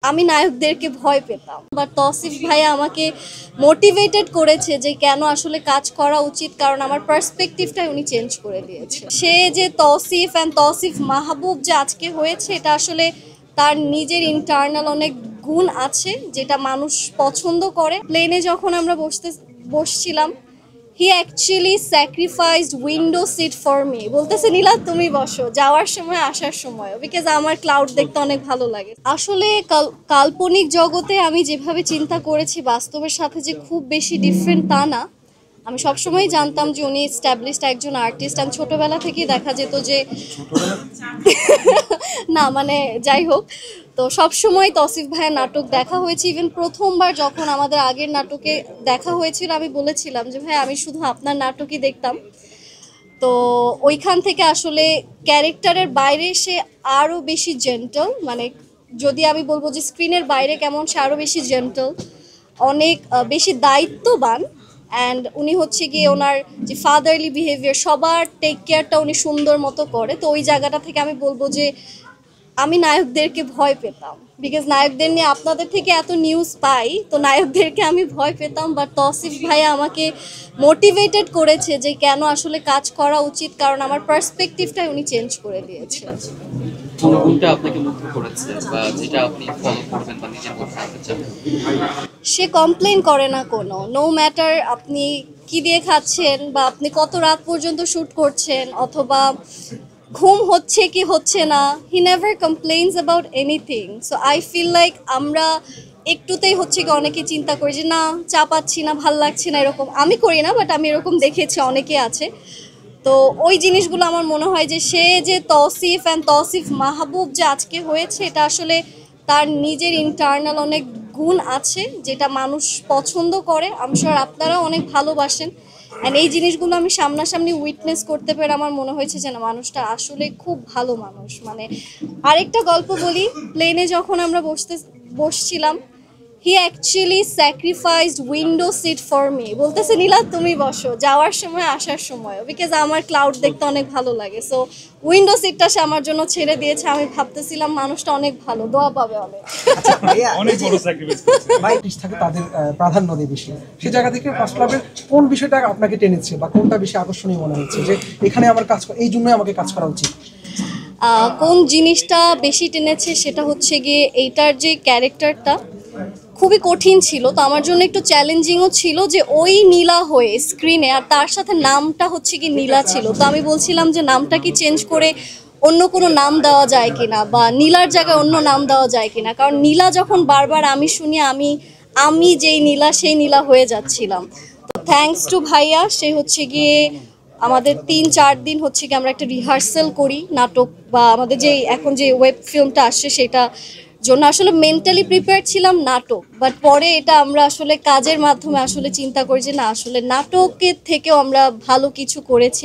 আমি নায়কদেরকে ভয় পেতাম, বাট তৌসিফ ভাইয়া আমাকে মোটিভেটেড করেছে যে কেন আসলে কাজ করা উচিত, কারণ আমার পার্সপেক্টিভটাই উনি চেঞ্জ করে দিয়েছে। সে যে তৌসিফ অ্যান্ড তৌসিফ মাহবুব যে আজকে হয়েছে, এটা আসলে তার নিজের ইন্টারনাল অনেক গুণ আছে যেটা মানুষ পছন্দ করে। প্লেনে যখন আমরা বসছিলাম, he actually sacrificed window seat for me. বলতেছে নীলা তুমি বসো, যাওয়ার সময় আসার সময়, বিকজ আমার ক্লাউড দেখতে অনেক ভালো লাগে। আসলে কাল্পনিক জগতে আমি যেভাবে চিন্তা করেছি বাস্তবের সাথে যে খুব বেশি ডিফারেন্ট তা না। আমি সবসময় জানতাম যে উনি এস্টাবলিশড একজন আর্টিস্ট, আমি ছোটোবেলা থেকেই দেখা যেত যে না মানে যাই হোক, তো সবসময় তৌসিফ ভাইয়ের নাটক দেখা হয়েছে। ইভেন প্রথমবার যখন আমাদের আগের নাটকে দেখা হয়েছিল, আমি বলেছিলাম যে ভাই আমি শুধু আপনার নাটকই দেখতাম। তো ওইখান থেকে আসলে ক্যারেক্টারের বাইরে সে আরও বেশি জেন্টল, মানে যদি আমি বলবো যে স্ক্রিনের বাইরে কেমন, সে আরও বেশি জেন্টল, অনেক বেশি দায়িত্ববান। অ্যান্ড উনি হচ্ছে গিয়ে ওনার যে ফাদারলি বিহেভিয়ার, সবার টেক কেয়ারটা উনি সুন্দর মতো করে। তো ওই জায়গাটা থেকে আমি বলবো যে আমি নায়কদেরকে ভয় পেতাম, বিকজ নায়কদের নিয়ে আপনাদের থেকে এত নিউজ পাই, তো নায়কদেরকে আমি ভয় পেতাম। বাট তৌসিফ ভাইয়া আমাকে মোটিভেটেড করেছে যে কেন আসলে কাজ করা উচিত, কারণ আমার পার্সপেক্টিভটাই উনি চেঞ্জ করে দিয়েছে। কোন গুণটা আপনাকে মুগ্ধ করেছে বা যেটা আপনি ফলো করবেন বা নিজের মধ্যে আনতে চান? সে কমপ্লেন করে না কোনো, নো ম্যাটার আপনি কি দিয়ে খাচ্ছেন বা আপনি কত রাত পর্যন্ত শ্যুট করছেন অথবা ঘুম হচ্ছে কি হচ্ছে না, he never complains about anything. So I feel like আমরা একটুতেই হচ্ছে কি অনেকে চিন্তা করি যে না চা পাচ্ছি না, ভাল লাগছে না, এরকম আমি করি না, বাট আমি এরকম দেখেছি অনেকে আছে। তো ওই জিনিসগুলো আমার মনে হয় যে সে যে তৌসিফ অ্যান্ড তৌসিফ মাহবুব যে আজকে হয়েছে, এটা আসলে তার নিজের ইন্টারনাল অনেক গুণ আছে যেটা মানুষ পছন্দ করে। আমি শিওর আপনারাও অনেক ভালোবাসেন, অ্যান্ড এই জিনিসগুলো আমি সামনাসামনি উইটনেস করতে পেরে আমার মনে হয়েছে যে না মানুষটা আসলে খুব ভালো মানুষ। মানে আরেকটা গল্প বলি, প্লেনে যখন আমরা বসছিলাম, he actually sacrificed window seat for me. বলতেছে নীলা তুমি বসো, যাওয়ার সময় আসার সময়, বিকজ আমার ক্লাউড দেখতে অনেক ভালো লাগে। সো উইন্ডো সিটটা সে আমার জন্য ছেড়ে দিয়েছে। আমি ভাবতেছিলাম মানুষটা অনেক ভালো, দোয়া পাবে অনেক। অনেক বড় স্যাক্রিফাইস থাকে, তাদের প্রাধান্য দেয় বেশি। সেই জায়গা থেকে ফার্স্ট লাভের কোন বিষয়টা আপনাকে টেনেছে বা কোনটা বেশি আকর্ষণীয় মনে হচ্ছে যে এখানে আমার কাজ এই জন্যই আমাকে কাজ করা উচিত? কোন জিনিসটা বেশি টেনেছে সেটা হচ্ছে গিয়ে এইটার যে ক্যারেক্টারটা খুবই কঠিন ছিল, তো আমার জন্য একটু চ্যালেঞ্জিংও ছিল যে ওই নীলা হয়ে স্ক্রিনে, আর তার সাথে নামটা হচ্ছে কি নীলা ছিল। তো আমি বলছিলাম যে নামটা কি চেঞ্জ করে অন্য কোনো নাম দেওয়া যায় কিনা, বা নীলার জায়গায় অন্য নাম দেওয়া যায় কিনা, কারণ নীলা যখন বারবার আমি শুনি আমি যেই নীলা সেই নীলা হয়ে যাচ্ছিলাম। তো থ্যাঙ্কস টু ভাইয়া, সে হচ্ছে গিয়ে আমাদের 3-4 দিন হচ্ছে কি আমরা একটা রিহার্সাল করি নাটক, বা আমাদের যে এখন যে ওয়েব ফিল্মটা আসছে সেটা জন্য আসলে মেন্টালি প্রিপেয়ার ছিলাম নাটক, বাট পরে এটা আমরা আসলে কাজের মাধ্যমে আসলে চিন্তা করি যে না আসলে নাটকের থেকেও আমরা ভালো কিছু করেছি।